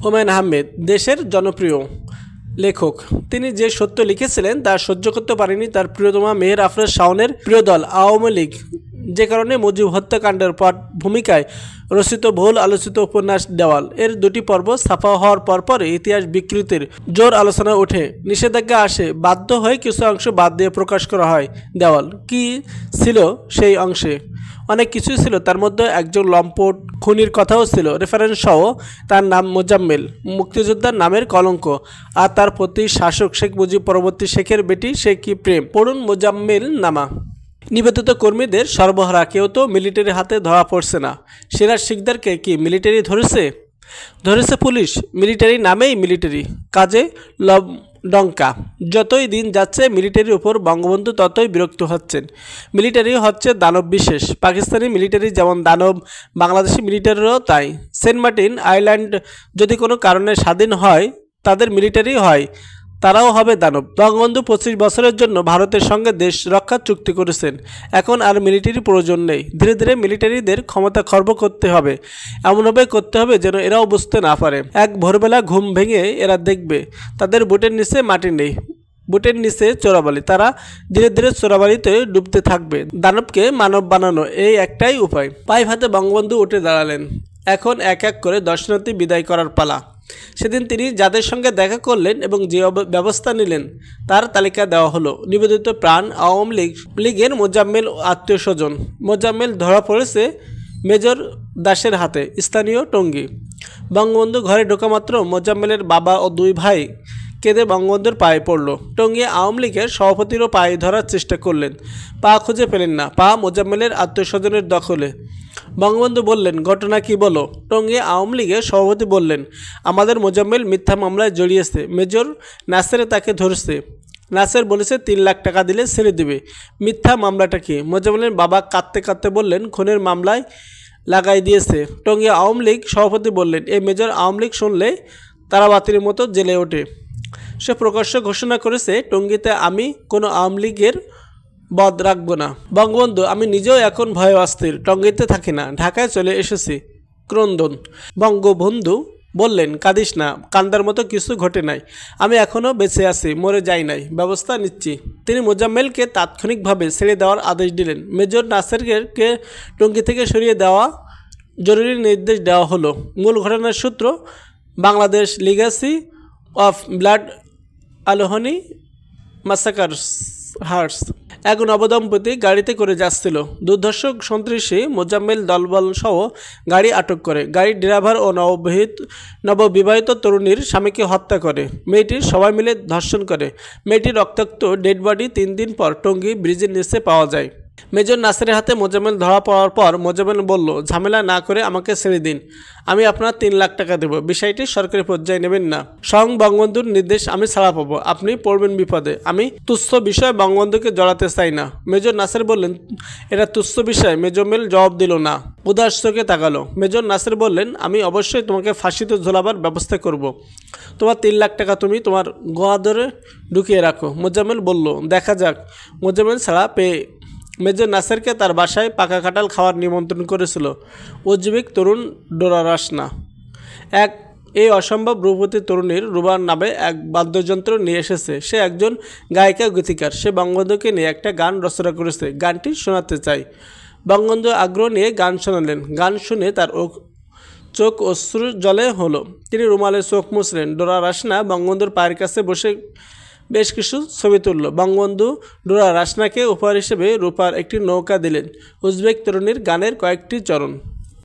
হুমায়ূন আহমেদ দেশের জনপ্রিয় লেখক। তিনি যে সত্য লিখেছিলেন তা সহ্য করতে পারেনি তার প্রিয়তমা মেহের আফরোজ শাওনের প্রিয় দল আওয়ামী লীগ, যে কারণে মুজিব হত্যাকাণ্ডের ভূমিকায় রচিত বহুল আলোচিত উপন্যাস দেওয়াল এর দুটি পর্ব ছাপা হওয়ার পর ইতিহাস বিকৃতির জোর আলোচনা ওঠে, নিষেধাজ্ঞা আসে, বাধ্য হয়ে কিছু অংশ বাদ দিয়ে প্রকাশ করা হয়। দেওয়াল কি ছিল সেই অংশে? অনেক কিছুই ছিল, তার মধ্যে একজন লম্পট খুনির কথাও ছিল, রেফারেন্স সহ। তার নাম মোজাম্মেল, মুক্তিযোদ্ধার নামের কলঙ্ক, আর তার প্রতি শাসক শেখ মুজিব পরবর্তী শেখের বেটি, সে কি প্রেম। পড়ুন মোজাম্মেল নামা। নিবেদিত কর্মীদের সর্বহারা, কেউ তো মিলিটারি হাতে ধরা পড়ছে না। সিরাজ শিকদারকে কি মিলিটারি ধরেছে পুলিশ? মিলিটারি নামেই মিলিটারি, কাজে ডঙ্কা। যতই দিন যাচ্ছে মিলিটারির উপর বঙ্গবন্ধু ততই বিরক্ত হচ্ছেন। মিলিটারি হচ্ছে দানব বিশেষ। পাকিস্তানি মিলিটারি যেমন দানব, বাংলাদেশি মিলিটারিরও তাই। সেন্ট মার্টিন আইল্যান্ড যদি কোনো কারণে স্বাধীন হয়, তাদের মিলিটারি হয়, তারাও হবে দানব। বঙ্গবন্ধু 25 বছরের জন্য ভারতের সঙ্গে দেশ রক্ষার চুক্তি করেছেন। এখন আর মিলিটারি প্রয়োজন নেই। ধীরে ধীরে মিলিটারিদের ক্ষমতা খর্ব করতে হবে, এমনভাবে করতে হবে যেন এরাও বুঝতে না পারে। এক ভোরবেলা ঘুম ভেঙে এরা দেখবে তাদের বুটের নিচে মাটি নেই, বুটের নিচে চোরাবালি। তারা ধীরে ধীরে চোরাবালিতে ডুবতে থাকবে। দানবকে মানব বানানো এই একটাই উপায়। পায়ে হাতে বঙ্গবন্ধু উঠে দাঁড়ালেন। এখন এক এক করে দর্শনার্থী বিদায় করার পালা। সেদিন তিনি যাদের সঙ্গে দেখা করলেন এবং যে ব্যবস্থা নিলেন তার তালিকা দেওয়া হলো। নিবেদিত প্রাণ আওয়ামী লীগের মোজাম্মেল আত্মীয় স্বজন। মোজাম্মেল ধরা পড়েছে মেজর দাসের হাতে, স্থানীয় টঙ্গী। বঙ্গবন্ধু ঘরে ঢোকা মাত্র মোজাম্মেলের বাবা ও দুই ভাই কেঁদে বঙ্গবন্ধুর পায়ে পড়ল। টঙ্গী আওয়ামী লীগের সভাপতিরও পায়ে ধরার চেষ্টা করলেন, পা খুঁজে পেলেন না। পা মোজাম্মেলের আত্মীয় স্বজনের দখলে। বঙ্গবন্ধু বললেন, ঘটনা কি বলো? টঙ্গী আওয়ামী লীগের সভাপতি বললেন, আমাদের মোজাম্মেল মিথ্যা মামলায় জড়িয়েছে, মেজর নাসের তাকে ধরছে। নাসের বলেছে 3 লাখ টাকা দিলে ছেড়ে দেবে। মিথ্যা মামলাটা কি? মোজাম্মেলের বাবা কাঁদতে কাঁদতে বললেন, খুনের মামলায় লাগাই দিয়েছে। টঙ্গী আওয়ামী লীগ সভাপতি বললেন, এই মেজর আওয়ামী লীগ শুনলে তারাবাতির মতো জেলে ওঠে। সে প্রকাশ্য ঘোষণা করেছে, টঙ্গীতে আমি কোনো আওয়ামী লীগের বদ রাখবো না। বঙ্গবন্ধু, আমি নিজেও এখন ভয়ে অস্থির, টঙ্গীতে থাকি না, ঢাকায় চলে এসেছি। ক্রন্দন। বঙ্গবন্ধু বললেন, কাঁদিস না, কান্দার মতো কিছু ঘটে নাই, আমি এখনও বেঁচে আছি, মরে যাই নাই, ব্যবস্থা নিচ্ছি। তিনি মোজাম্মেলকে তাৎক্ষণিকভাবে ছেড়ে দেওয়ার আদেশ দিলেন। মেজর নাসেরকে টঙ্গী থেকে সরিয়ে দেওয়া জরুরি নির্দেশ দেওয়া হলো। মূল ঘটনার সূত্র, বাংলাদেশ লিগ্যাসি অফ ব্লাড আলোহনি মাসাকার্স হার্স। এক নবদম্পতি গাড়িতে করে যাচ্ছিল। দুর্ধর্ষ সন্ত্রাসী মোজাম্মেল দলবল সহ গাড়ি আটক করে। গাড়ির ড্রাইভার ও নববিবাহিত তরুণীর স্বামীকে হত্যা করে। মেয়েটির সবাই মিলে ধর্ষণ করে। মেয়েটির রক্তাক্ত ডেড বডি 3 দিন পর টঙ্গী ব্রিজের নিচে পাওয়া যায়। মেজর নাসেরের হাতে মোজাম্মেল ধরা পড়ার পর মোজাম্মেল বলল, ঝামেলা না করে আমাকে ছেড়ে দিন, আমি আপনার 3 লাখ টাকা দেব। বিষয়টি সরকারি পর্যায়ে নেবেন না। স্বয়ং বঙ্গবন্ধুর নির্দেশ, আমি ছাড়া পাবো, আপনি পড়বেন বিপদে। আমি তুচ্ছ বিষয়ে বঙ্গবন্ধুকে জড়াতে চাই না। মেজর নাসের বললেন, এটা তুচ্ছ বিষয়। মোজাম্মেল জবাব দিল না, উদাস চোখে তাকালো। মেজর নাসের বললেন, আমি অবশ্যই তোমাকে ফাঁসিতে ঝোলাবার ব্যবস্থা করব। তোমার 3 লাখ টাকা তুমি তোমার গোয়া ধরে ঢুকিয়ে রাখো। মোজাম্মেল বলল, দেখা যাক। মোজাম্মেল ছাড়া পেয়ে মেজর নাসেরকে তার বাসায় পাকা কাঁঠাল খাওয়ার নিমন্ত্রণ করেছিল উজবেক তরুণ ডোরা রাসনা। এই অসম্ভব রূপবতী তরুণীর রুবার নামে এক বাদ্যযন্ত্র নিয়ে এসেছে। সে একজন গায়িকা গীতিকার। সে বঙ্গবন্ধুকে নিয়ে একটা গান রচনা করেছে, গানটি শোনাতে চাই। বঙ্গবন্ধু আগ্রহ নিয়ে গান শোনালেন। গান শুনে তার চোখ অশ্রু জলে হলো। তিনি রুমালে চোখ মুছলেন। ডোরা রাসনা বঙ্গবন্ধুর পায়ের কাছে বসে বেশ কিছু ছবি তুলল। বঙ্গবন্ধু ডোরা রাসনাকে উপহার হিসেবে রূপার একটি নৌকা দিলেন। উজবেক তরুণীর গানের কয়েকটি চরণ।